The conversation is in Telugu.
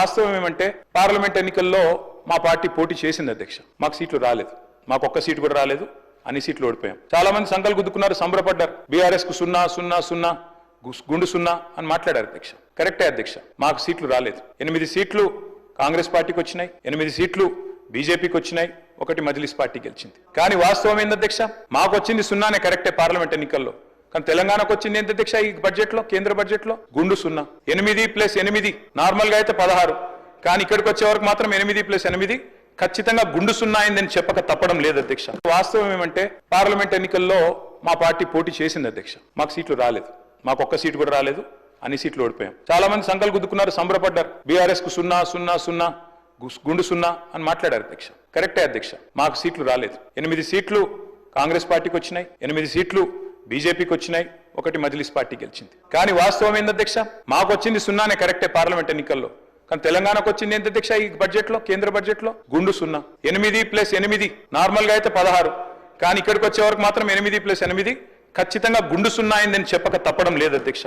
వాస్తవం ఏమంటే పార్లమెంట్ ఎన్నికల్లో మా పార్టీ పోటీ చేసింది అధ్యక్ష. మాకు సీట్లు రాలేదు, మాకు ఒక్క సీటు కూడా రాలేదు, అన్ని సీట్లు ఓడిపోయాం. చాలా మంది సంకల్ గుద్దుకున్నారు, సంబరపడ్డారు. బీఆర్ఎస్ కు 0-0-0 గుండు 0 అని మాట్లాడారు అధ్యక్ష. కరెక్టే అధ్యక్ష, మాకు సీట్లు రాలేదు. 8 సీట్లు కాంగ్రెస్ పార్టీకి వచ్చినాయి, 8 సీట్లు బీజేపీకి వచ్చినాయి, 1 మజ్లిస్ పార్టీ గెలిచింది. కానీ వాస్తవం ఏంది అధ్యక్ష, మాకు వచ్చింది 0నే కరెక్టే పార్లమెంట్ ఎన్నికల్లో. కానీ తెలంగాణకు వచ్చింది ఏంటి అధ్యక్ష? ఈ బడ్జెట్ లో, కేంద్ర బడ్జెట్ లో గుండు 0. 8+8 నార్మల్ గా అయితే 16, కానీ ఇక్కడికి వచ్చే వరకు మాత్రం 8+8 ఖచ్చితంగా గుండు 0 అయిందని చెప్పక తప్పడం లేదు అధ్యక్ష. వాస్తవం ఏమంటే పార్లమెంట్ ఎన్నికల్లో మా పార్టీ పోటీ చేసింది అధ్యక్ష. మాకు సీట్లు రాలేదు, మాకు ఒక్క సీటు కూడా రాలేదు, అన్ని సీట్లు ఓడిపోయాం. చాలా మంది సంకల్ గుద్దుకున్నారు, సంబరపడ్డారు. బీఆర్ఎస్ కు 0-0-0 గుండు 0 అని మాట్లాడారు అధ్యక్ష. కరెక్టే అధ్యక్ష, మాకు సీట్లు రాలేదు. 8 సీట్లు కాంగ్రెస్ పార్టీకి వచ్చినాయి, 8 సీట్లు బీజేపీకి వచ్చినాయి, 1 మజ్లిస్ పార్టీ గెలిచింది. కానీ వాస్తవం ఏంది అధ్యక్ష, మాకు వచ్చింది 0నే కరెక్టే పార్లమెంట్ ఎన్నికల్లో. కానీ తెలంగాణకు వచ్చింది ఏంటి అధ్యక్ష? ఈ బడ్జెట్ లో, కేంద్ర బడ్జెట్ లో గుండు 0. 8+8 నార్మల్ గా అయితే 16, కానీ ఇక్కడికి వచ్చే వరకు మాత్రం 8+8 ఖచ్చితంగా గుండు 0 అయిందని చెప్పక తప్పడం లేదు అధ్యక్ష.